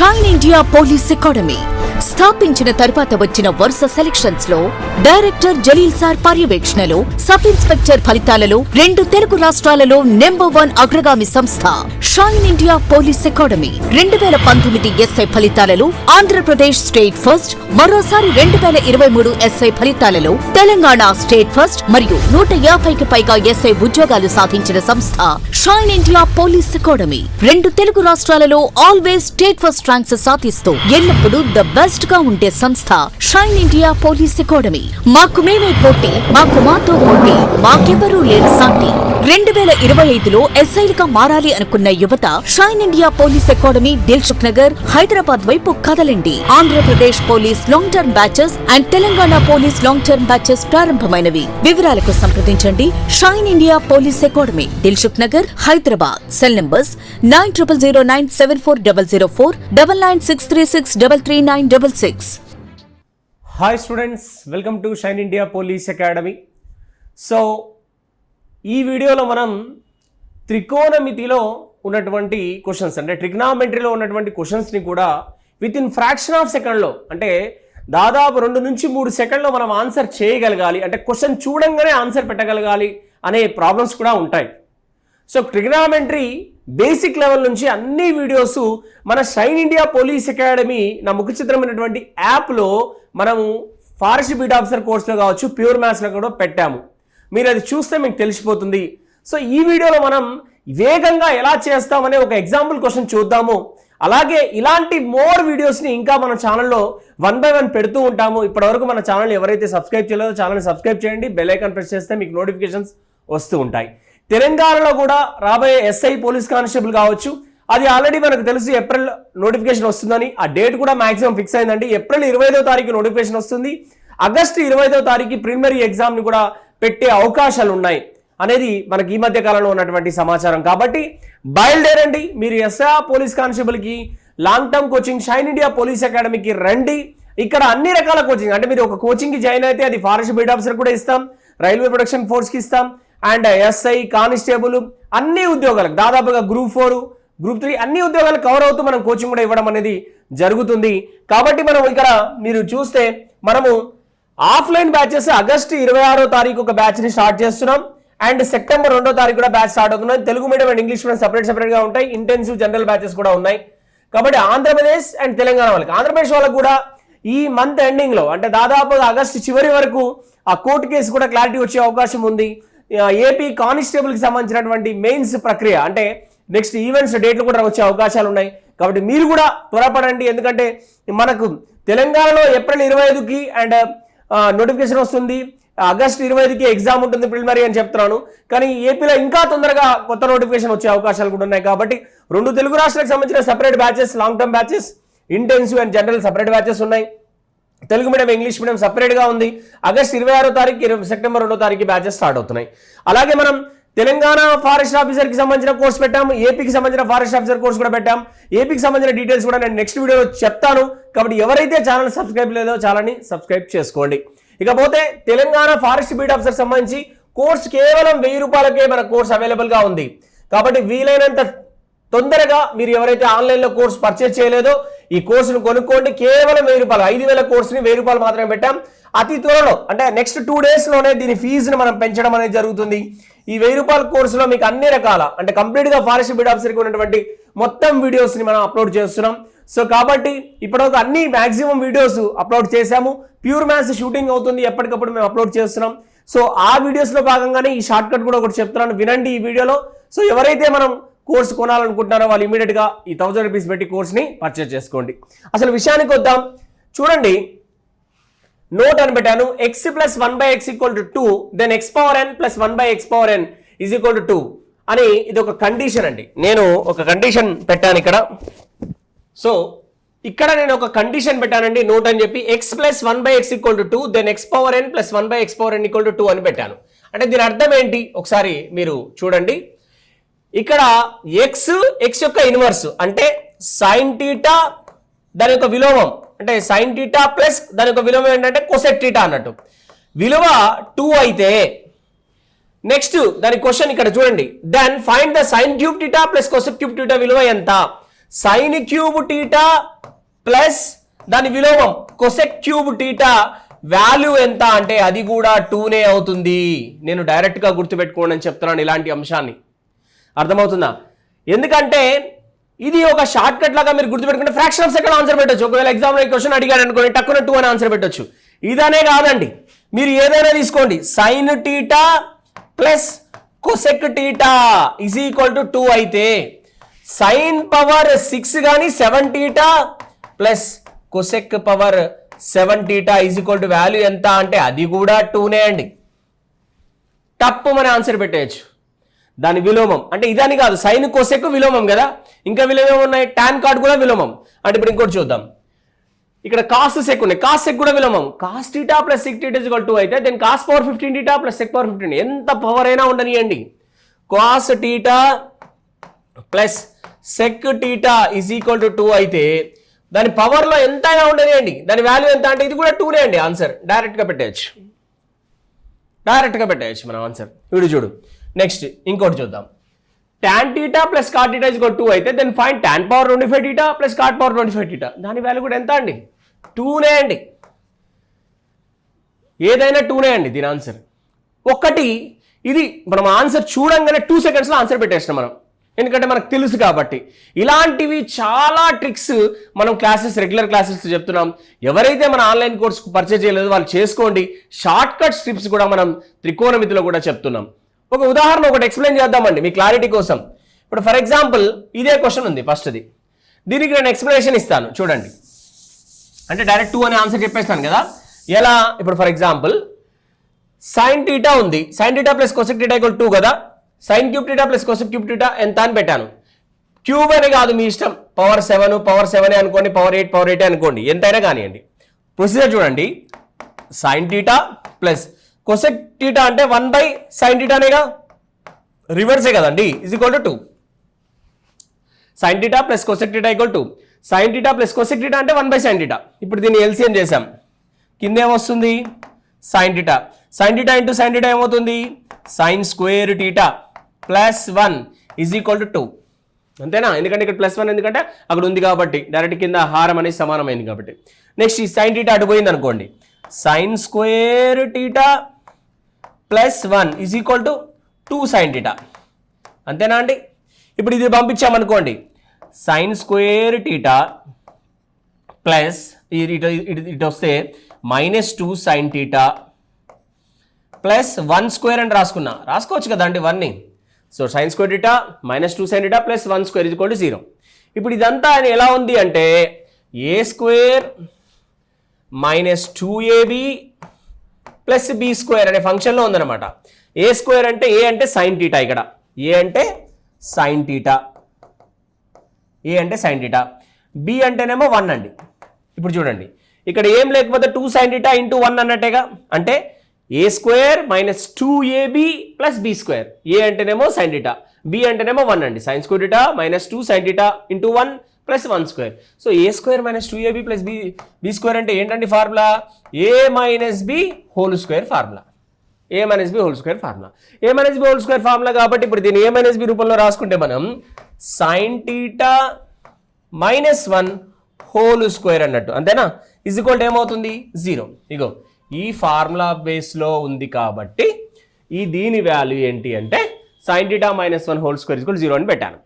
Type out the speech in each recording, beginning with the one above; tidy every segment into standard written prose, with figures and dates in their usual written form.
Shine India police academy స్థాపించిన తర్వాత వచ్చిన వరుస సెలక్షన్స్ లో డైరెక్టర్ జలీల్ సార్ పర్యవేక్షణలో సబ్ ఇన్స్పెక్టర్ ఫలితాలలో 2 తెలుగు రాష్ట్రాలలో నంబర్ 1 అగ్రగామి సంస్థ shine India police academy 2019 SI ఫలితాలలో ఆంధ్రప్రదేశ్ స్టేట్ ఫస్ట్, మరోసారి 2023 ఎస్ఐ ఫలితాలలో తెలంగాణ స్టేట్ ఫస్ట్ మరియు 150కి పైగా ఎస్ఐ ఉద్యోగాలు సాధించిన సంస్థ shine India police academy 2 Telugu రాష్ట్రాలలో ఆల్వేస్ స్టేట్ ఫస్ట్ ర్యాంక్స్ సాధిస్తూ ఎల్లప్పుడూ ద బెస్ట్ గా ఉండే సంస్థ షైన్ ఇండియా పోలీస్ అకాడమీ. మాకు మేమే పోటీ, మాకు మాతో పోటీ, మాకెవరూ లేరు సాటి. 2025లో ఎస్ఐలుగా మారాలి అనుకున్న యువత shine India police academy Dilsukh Nagar, Hyderabad వైపు కదలండి. Andhra Pradesh police long term batches and Telangana police long term batches ప్రారంభమైనవి. వివరాలకు సంప్రదించండి shine India police academy, Dilsukh Nagar, Hyderabad. Cell numbers 9009740004, 9963633966. Hi students, welcome to shine India police academy. So ఈ వీడియోలో మనం త్రికోణమితిలో ఉన్నటువంటి క్వశ్చన్స్, అంటే ట్రిగ్నామెట్రీలో ఉన్నటువంటి క్వశ్చన్స్ని కూడా విత్ ఇన్ ఫ్రాక్షన్ ఆఫ్ సెకండ్లో, అంటే దాదాపు 2 నుంచి 3 సెకండ్లో మనం ఆన్సర్ చేయగలగాలి, అంటే క్వశ్చన్ చూడంగానే ఆన్సర్ పెట్టగలగాలి అనే ప్రాబ్లమ్స్ కూడా ఉంటాయి. సో ట్రిగ్నామెట్రీ బేసిక్ లెవెల్ నుంచి అన్ని వీడియోస్ మన షైన్ ఇండియా పోలీస్ అకాడమీ నా ముఖ చిత్రమైనటువంటి యాప్లో మనము ఫారెస్ట్ బీట్ ఆఫీసర్ కోర్సులో కావచ్చు, ప్యూర్ మ్యాథ్స్లో కూడా పెట్టాము. మీరు అది చూస్తే మీకు తెలిసిపోతుంది. సో ఈ వీడియోలో మనం వేగంగా ఎలా చేస్తామనే ఒక ఎగ్జాంపుల్ క్వశ్చన్ చూద్దాము. అలాగే ఇలాంటి మోర్ వీడియోస్ని ఇంకా మన ఛానల్లో 1 by 1 పెడుతూ ఉంటాము. ఇప్పటివరకు మన ఛానల్ ఎవరైతే సబ్స్క్రైబ్ చేయలేదో ఛానల్ని సబ్స్క్రైబ్ చేయండి, బెల్ ఐకాన్ ప్రెస్ చేస్తే మీకు నోటిఫికేషన్స్ వస్తూ ఉంటాయి. తెలంగాణలో కూడా రాబోయే ఎస్ఐ పోలీస్ కానిస్టేబుల్ కావచ్చు, అది ఆల్రెడీ మనకు తెలుసు ఏప్రిల్ నోటిఫికేషన్ వస్తుందని. ఆ డేట్ కూడా మాక్సిమం ఫిక్స్ అయిందండి. ఏప్రిల్ 25వ తారీఖు నోటిఫికేషన్ వస్తుంది. ఆగస్టు 25వ తారీఖు ప్రిలిమినరీ ఎగ్జామ్ని కూడా పెట్టే అవకాశాలు ఉన్నాయి అనేది మనకి ఈ మధ్య కాలంలో ఉన్నటువంటి సమాచారం. కాబట్టి బయలుదేరండి, మీరు ఎస్ఐ పోలీస్ కానిస్టేబుల్కి long term coaching shine India police అకాడమీకి రండి. ఇక్కడ అన్ని రకాల కోచింగ్, అంటే మీరు ఒక కోచింగ్కి జాయిన్ అయితే అది ఫారెస్ట్ బీట్ ఆఫీసర్ కూడా ఇస్తాం, రైల్వే ప్రొటెక్షన్ ఫోర్స్కి ఇస్తాం, అండ్ ఎస్ఐ, కానిస్టేబుల్ అన్ని ఉద్యోగాలకు దాదాపుగా గ్రూప్ 4, గ్రూప్ 3 అన్ని ఉద్యోగాలు కవర్ అవుతూ మనం కోచింగ్ కూడా ఇవ్వడం అనేది జరుగుతుంది. కాబట్టి మనం ఇక్కడ మీరు చూస్తే మనము ఆఫ్లైన్ బ్యాచెస్ ఆగస్టు 26వ తారీఖు ఒక బ్యాచ్ని స్టార్ట్ చేస్తున్నాం, అండ్ సెప్టెంబర్ 2వ తారీఖు కూడా బ్యాచ్ స్టార్ట్ అవుతున్నాయి. Telugu medium and English medium సపరేట్గా ఉంటాయి. ఇంటెన్సివ్ జనరల్ బ్యాచెస్ కూడా ఉన్నాయి. కాబట్టి ఆంధ్రప్రదేశ్ అండ్ తెలంగాణ వాళ్ళకి, ఆంధ్రప్రదేశ్ వాళ్ళకు కూడా ఈ మంత్ ఎండింగ్లో, అంటే దాదాపుగా ఆగస్టు చివరి వరకు ఆ కోర్టు కేసు కూడా క్లారిటీ వచ్చే అవకాశం ఉంది. ఏపీ కానిస్టేబుల్కి సంబంధించినటువంటి మెయిన్స్ ప్రక్రియ, అంటే నెక్స్ట్ ఈవెంట్స్ డేట్లు కూడా వచ్చే అవకాశాలు ఉన్నాయి. కాబట్టి మీరు కూడా త్వరపడండి, ఎందుకంటే మనకు తెలంగాణలో ఏప్రిల్ 25కి అండ్ నోటిఫికేషన్ వస్తుంది, ఆగస్టు 25కి ఎగ్జామ్ ఉంటుంది ప్రిలిమినరీ అని చెప్తున్నాను. కానీ ఏపీలో ఇంకా తొందరగా కొత్త నోటిఫికేషన్ వచ్చే అవకాశాలు కూడా ఉన్నాయి. కాబట్టి 2 తెలుగు రాష్ట్రాలకు సంబంధించిన separate batches, long term batches, intensive and general separate batches ఉన్నాయి. తెలుగు మీడియం, ఇంగ్లీష్ మీడియం సపరేట్గా ఉంది. ఆగస్టు 26వ తారీఖు, సెప్టెంబర్ 2వ తారీఖు బ్యాచెస్ స్టార్ట్ అవుతున్నాయి. అలాగే మనం తెలంగాణ ఫారెస్ట్ ఆఫీసర్కి సంబంధించిన కోర్స్ పెట్టాం, ఏపీకి సంబంధించిన ఫారెస్ట్ ఆఫీసర్ కోర్స్ కూడా పెట్టాం. ఏపీకి సంబంధించిన డీటెయిల్స్ కూడా నేను నెక్స్ట్ వీడియోలో చెప్తాను. కాబట్టి ఎవరైతే ఛానల్ సబ్స్క్రైబ్ లేదో ఛానల్ని సబ్స్క్రైబ్ చేసుకోండి. ఇకపోతే తెలంగాణ ఫారెస్ట్ బీట్ ఆఫీసర్ సంబంధించి కోర్స్ కేవలం 1000 రూపాయలకే మన కోర్స్ అవైలబుల్గా ఉంది. కాబట్టి వీలైనంత తొందరగా మీరు ఎవరైతే ఆన్లైన్లో కోర్స్ పర్చేజ్ చేయలేదో ఈ కోర్సును కొనుక్కోండి. కేవలం 1000 రూపాయలు, 5000 కోర్సుని 1000 రూపాయలు మాత్రమే పెట్టాం. అతి త్వరలో, అంటే నెక్స్ట్ 2 డేస్లోనే దీని ఫీజును మనం పెంచడం అనేది జరుగుతుంది. ఈ 1000 రూపాయల కోర్సులో మీకు అన్ని రకాల, అంటే కంప్లీట్గా ఫారెస్ట్ బీట్ ఆఫీసర్కి ఉన్నటువంటి మొత్తం వీడియోస్ని మనం అప్లోడ్ చేస్తున్నాం. సో కాబట్టి ఇప్పటివరకు అన్ని మ్యాక్సిమం వీడియోస్ అప్లోడ్ చేశాము. ప్యూర్ మ్యాథ్స్ షూటింగ్ అవుతుంది, ఎప్పటికప్పుడు మేము అప్లోడ్ చేస్తున్నాం. సో ఆ వీడియోస్లో భాగంగానే ఈ షార్ట్ కట్ కూడా ఒకటి చెప్తున్నాను, వినండి ఈ వీడియోలో. సో ఎవరైతే మనం కోర్సు కొనాలనుకుంటున్నారో వాళ్ళు ఇమీడియట్గా ఈ 1000 రూపీస్ పెట్టి కోర్స్ని పర్చేజ్ చేసుకోండి. అసలు విషయానికి వద్దాం. చూడండి, నోట్ అని పెట్టాను, x + 1/x = 2, then x power n + 1/x power n = 2 అని ఇది ఒక కండిషన్ అండి. నేను ఒక కండిషన్ పెట్టాను ఇక్కడ. సో ఇక్కడ నేను ఒక కండిషన్ పెట్టానండి, నోట్ అని చెప్పి x + 1/x = 2, then x power n + 1/x power n = 2 అని పెట్టాను. అంటే దీని అర్థం ఏంటి ఒకసారి మీరు చూడండి. ఇక్కడ x యొక్క ఇన్వర్స్, అంటే sin θ దాని యొక్క విలోమం, అంటే sin θ ప్లస్ దాని యొక్క విలోమం ఏంటంటే cosec θ అన్నట్టు. విలువ 2 అయితే నెక్స్ట్ దాని క్వశ్చన్ ఇక్కడ చూడండి, then find the sin³ θ + cosec³ θ విలువ ఎంత. సైన్ క్యూబ్ టీటా ప్లస్ దాని విలోమం కొసెక్ క్యూబ్ టీటా వాల్యూ ఎంత అంటే అది కూడా 2నే అవుతుంది. నేను డైరెక్ట్గా గుర్తుపెట్టుకోండి అని చెప్తున్నాను ఇలాంటి అంశాన్ని. అర్థమవుతుందా? ఎందుకంటే ఇది ఒక షార్ట్ కట్ లాగా మీరు గుర్తుపెట్టుకుంటే ఫ్రాక్షన్ ఆఫ్ సెకండ్ ఆన్సర్ పెట్టొచ్చు. ఒకవేళ ఎగ్జామ్లో క్వశ్చన్ అడిగాడు అనుకోండి టక్కున 2 అని ఆన్సర్ పెట్టొచ్చు. ఇదనే కాదండి, మీరు ఏదైనా తీసుకోండి. Sign theta plus cosec theta is equal to 2 అయితే సైన్ పవర్ 6 కానీ 7 theta plus cosec power 7 theta is equal to value ఎంత అంటే అది కూడా 2నే అండి. తప్పు మన ఆన్సర్ పెట్టేయచ్చు. దాని విలోమం అంటే ఇదని కాదు, సైన్ కొసెక్ విలోమం కదా, ఇంకా విలోమం ఉన్నాయి. టాన్ కార్డ్ కూడా విలోమం. అంటే ఇప్పుడు ఇంకోటి చూద్దాం. ఇక్కడ కాస్ సెక్ ఉన్నాయి, కాస్ సెక్ కూడా విలోమం. Cos theta plus sec theta is equal to 2 అయితే then cos power 15 theta plus sec power 15 ఎంత పవర్ అయినా ఉండనియండి. Cos theta plus sec theta is equal to 2 అయితే దాని పవర్లో ఎంతైనా ఉండనియండి. దాని వాల్యూ ఎంత అంటే ఇది కూడా 2నే అండి. ఆన్సర్ డైరెక్ట్గా పెట్టేయచ్చు, మన ఆన్సర్. వీడు చూడు. నెక్స్ట్ ఇంకోటి చూద్దాం. tan theta plus cot theta is equal to 2 అయితే then find tan power 25 theta plus cot power 25 theta. దాని వాల్యూ కూడా ఎంత అండి? 2నే అండి. ఏదైనా 2నే అండి దీని ఆన్సర్. ఒకటి ఇది మనం ఆన్సర్ చూడంగానే 2 సెకండ్స్లో ఆన్సర్ పెట్టేస్తాం మనం, ఎందుకంటే మనకు తెలుసు కాబట్టి. ఇలాంటివి చాలా ట్రిక్స్ మనం రెగ్యులర్ క్లాసెస్ చెప్తున్నాం. ఎవరైతే మన ఆన్లైన్ కోర్స్ పర్చేజ్ చేయలేదో వాళ్ళు చేసుకోండి. షార్ట్ కట్ స్ట్రిప్స్ కూడా మనం త్రికోణమితిలో కూడా చెప్తున్నాం. ఒక ఉదాహరణ ఒకటి ఎక్స్ప్లెయిన్ చేద్దామండి మీ క్లారిటీ కోసం. ఇప్పుడు ఫర్ ఎగ్జాంపుల్ ఇదే క్వశ్చన్ ఉంది ఫస్ట్ది, దీనికి నేను ఎక్స్ప్లెనేషన్ ఇస్తాను చూడండి. అంటే డైరెక్ట్ 2 అనే ఆన్సర్ చెప్పేస్తాను కదా. ఎలా? ఇప్పుడు ఫర్ ఎగ్జాంపుల్ సైన్ టీటా ఉంది, sign theta plus cosec theta equal 2 కదా. Sine cube theta plus cosec cube theta ఎంత అని పెట్టాను. క్యూబ్ అని కాదు మీ ఇష్టం, పవర్ 7 అనుకోండి, పవర్ 8 అనుకోండి, ఎంతైనా కానివ్వండి. ప్రొసీజర్ చూడండి. Sign theta plus cosec theta అంటే 1 సైన్ టీటానేగా, రివర్సే కదండి, is equal to 2. Sine theta plus cosec theta equal 2. Sine theta plus cosec theta అంటే 1 సైన్ టీటా. ఇప్పుడు దీన్ని ఎల్సిఎం చేసాం, కింద ఏమొస్తుంది? Sine theta. Sine theta into sine theta ఏమవుతుంది? Sine square theta plus 1 is equal to 2. అంతేనా? ఎందుకంటే ఇక్కడ ప్లస్ 1 ఎందుకంటే అక్కడ ఉంది కాబట్టి, డైరెక్ట్ కింద హారం అనేది సమానమైంది కాబట్టి. నెక్స్ట్ ఈ సైన్ టీటా అటు పోయింది అనుకోండి, sign square theta plus 1 is equal to 2 sine theta. అంతేనా అండి? ఇప్పుడు ఇది పంపించామనుకోండి, సైన్ స్క్వేర్ టీటా ప్లస్ ఇటు వస్తే -2 సైన్ టీటా ప్లస్ 1 స్క్వేర్ అని రాసుకోవచ్చు కదా అండి 1ని. So sine square theta -2 sine theta plus 1 square is equal to 0. ఇప్పుడు ఇదంతా ఎలా ఉంది అంటే a square -2ab plus b square అనే ఫంక్షన్లో ఉందన్నమాట. ఏ స్క్వేర్ అంటే ఏ అంటే సైన్ టీటా, ఇక్కడ ఏ అంటే సైన్ టీటా, బి అంటేనేమో 1 అండి. ఇప్పుడు చూడండి ఇక్కడ ఏం లేకపోతే 2 సైన్ టీటా ఇంటూ 1 అన్నట్టేగా. అంటే a square -2ab plus b square. A అంటేనేమో సైన్ టీటా, బి అంటేనేమో 1 అండి. Sine square theta -2 sine theta into 1 plus 1 square. So a square -2ab plus b square అంటే ఏంటండి formula? A minus b whole square formula. A minus b whole square formula కాబట్టి ఇప్పుడు దీన్ని ఏ minus B రూపంలో రాసుకుంటే మనం సైన్ టీటా -1 హోల్ స్క్వేర్ అన్నట్టు. అంతేనా? ఈజ్ ఈక్వల్ టు ఏమవుతుంది? 0. ఇగో ఈ ఫార్ములా బేస్లో ఉంది కాబట్టి దీని వాల్యూ ఏంటి అంటే sine theta -1 whole square is equal to 0 అని పెట్టాను.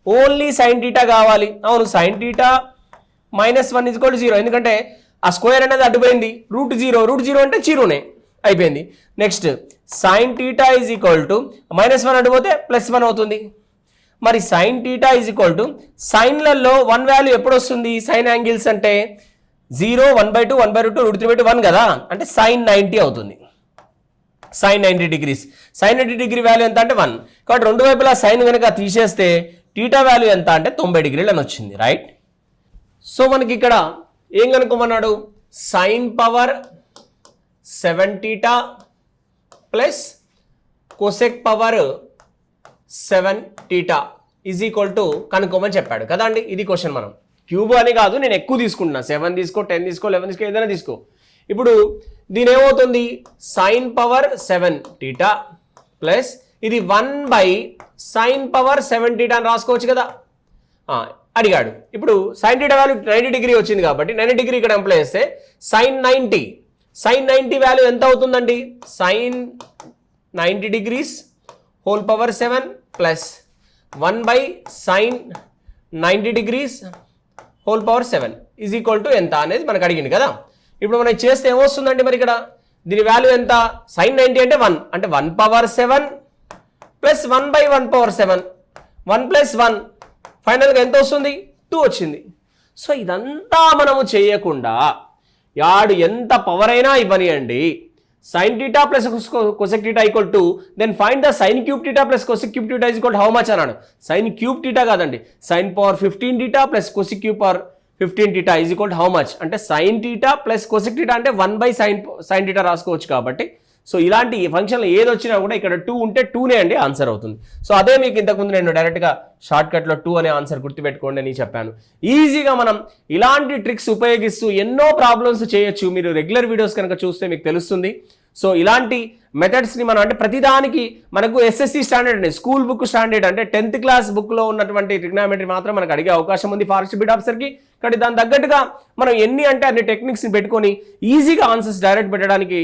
ఓన్లీ సైన్ టీటా కావాలి. అవును, sine theta -1 is equal to 0, ఎందుకంటే ఆ స్క్వేర్ అనేది అడ్డుపోయింది. √0 అంటే 0నే అయిపోయింది. Next sine theta is equal to -1 అడ్డుపోతే +1 అవుతుంది. మరి sine theta is equal to సైన్లలో 1 వాల్యూ ఎప్పుడు వస్తుంది? సైన్ యాంగిల్స్ అంటే 0, 1/2, 1/2, √3/1 కదా, అంటే సైన్ 90 అవుతుంది. Sine 90 degrees. Sine 90 degree value ఎంత అంటే 1. కాబట్టి రెండు వైపులా సైన్ కనుక తీసేస్తే టీటా వాల్యూ ఎంత అంటే 90 డిగ్రీలు అని వచ్చింది. రైట్? సో మనకి ఇక్కడ ఏం కనుక్కోమన్నాడు? Sine power 7 theta plus cosec power 7 theta is equal to కనుక్కోమని చెప్పాడు కదా అండి. ఇది క్వశ్చన్. మనం క్యూబ్ అని కాదు, నేను ఎక్కువ తీసుకుంటున్నా. 7 తీసుకో, 10 తీసుకో, 11 తీసుకో, ఏదైనా తీసుకో. ఇప్పుడు దీని ఏమవుతుంది? సైన్ పవర్ 7 టీటా ప్లస్ ఇది 1 సైన్ పవర్ 7 టీటా అని రాసుకోవచ్చు కదా. అడిగాడు. ఇప్పుడు సైన్ థీటా వాల్యూ 90 డిగ్రీ వచ్చింది కాబట్టి 90 డిగ్రీ ఇక్కడ అప్లై చేస్తే సైన్ 90 వాల్యూ ఎంత అవుతుందండి? Sine 90 degrees whole power 7 plus 1/సైన్ 90 degrees whole power 7 is equal to ఎంత అనేది మనకు అడిగింది కదా. ఇప్పుడు మనం చేస్తే ఏమొస్తుందండి మరి ఇక్కడ దీని వాల్యూ ఎంత? సైన్ 90 అంటే 1 అంటే 1/7 ప్లస్ 1/1 పవర్ 7 1 ప్లస్ 1 ఫైనల్గా ఎంత వస్తుంది? 2 వచ్చింది. సో ఇదంతా మనము చేయకుండా యాడు ఎంత పవర్ అయినా ఇవ్వనియండి, sine theta plus cosec theta equal to then find the sine cube theta plus cosec cube theta is equal how much అన్నాడు. సైన్ క్యూబ్ థీటా కాదండి, sine power 15 theta plus cosec cube power 15 theta is equal how much అంటే sine theta plus cosec theta అంటే 1/సైన్ theta రాసుకోవచ్చు కాబట్టి. So ఇలాంటి ఫంక్షన్లో ఏది వచ్చినా కూడా ఇక్కడ 2 ఉంటే 2నే అండి ఆన్సర్ అవుతుంది. సో అదే మీకు ఇంతకుముందు నేను డైరెక్ట్గా షార్ట్కట్లో 2 అనే ఆన్సర్ గుర్తుపెట్టుకోండి అని చెప్పాను. ఈజీగా మనం ఇలాంటి ట్రిక్స్ ఉపయోగిస్తూ ఎన్నో ప్రాబ్లమ్స్ చేయొచ్చు. మీరు రెగ్యులర్ వీడియోస్ కనుక చూస్తే మీకు తెలుస్తుంది. సో ఇలాంటి మెథడ్స్ని మనం అంటే ప్రతిదానికి మనకు ఎస్ఎస్సి స్టాండర్డ్ అండి, స్కూల్ బుక్ స్టాండర్డ్ అంటే 10th క్లాస్ బుక్లో ఉన్నటువంటి ట్రిగ్నామెట్రీ మాత్రం మనకు అడిగే అవకాశం ఉంది ఫారెస్ట్ బీట్ ఆఫీసర్కి. కానీ దాని తగ్గట్టుగా మనం ఎన్ని అంటే అన్ని టెక్నిక్స్ని పెట్టుకొని ఈజీగా ఆన్సర్స్ డైరెక్ట్ పెట్టడానికి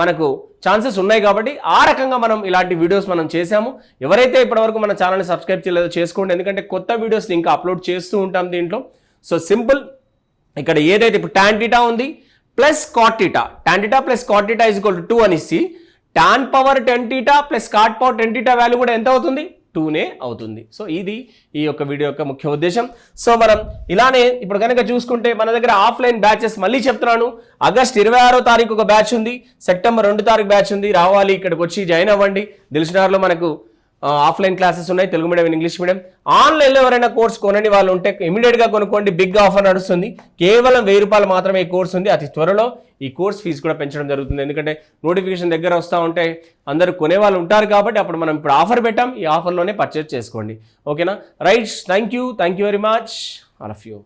మనకు ఛాన్సెస్ ఉన్నాయి కాబట్టి ఆ రకంగా మనం ఇలాంటి వీడియోస్ మనం చేశాము. ఎవరైతే ఇప్పటివరకు మన ఛానల్ని సబ్స్క్రైబ్ చేయలేదో చేసుకోండి, ఎందుకంటే కొత్త వీడియోస్ని ఇంకా అప్లోడ్ చేస్తూ ఉంటాం దీంట్లో. సో సింపుల్, ఇక్కడ ఏదైతే ఇప్పుడు tan θ ఉంది plus cot θ, tan θ plus cot θ is equal to 2 అనేసి tan power 10 θ plus cot power 10 θ value కూడా ఎంత అవుతుంది? 2నే అవుతుంది. సో ఇది ఈ యొక్క వీడియో యొక్క ముఖ్య ఉద్దేశం. సో మనం ఇలానే ఇప్పుడు కనుక చూసుకుంటే మన దగ్గర ఆఫ్లైన్ బ్యాచెస్ మళ్ళీ చెప్తున్నాను. ఆగస్ట్ 26వ తారీఖు ఒక బ్యాచ్ ఉంది, సెప్టెంబర్ 2వ తారీఖు బ్యాచ్ ఉంది. రావాలి, ఇక్కడికి వచ్చి జాయిన్ అవ్వండి. దిల్సుఖ్నగర్లో మనకు ఆఫ్లైన్ క్లాసెస్ ఉన్నాయి, తెలుగు మీడియం ఇంగ్లీష్ మీడియం. ఆన్లైన్లో ఎవరైనా కోర్స్ కొనని వాళ్ళు ఉంటే ఇమీడియట్గా కొనుక్కోండి, బిగ్ ఆఫర్ నడుస్తుంది. కేవలం 1000 రూపాయలు మాత్రమే ఈ కోర్స్ ఉంది. అతి త్వరలో ఈ కోర్స్ ఫీజు కూడా పెంచడం జరుగుతుంది, ఎందుకంటే నోటిఫికేషన్ దగ్గర వస్తూ ఉంటే అందరూ కొనే వాళ్ళు ఉంటారు కాబట్టి అప్పుడు మనం ఇప్పుడు ఆఫర్ పెట్టాం, ఈ ఆఫర్లోనే పర్చేజ్ చేసుకోండి. ఓకేనా? Right, thank you very much all of you.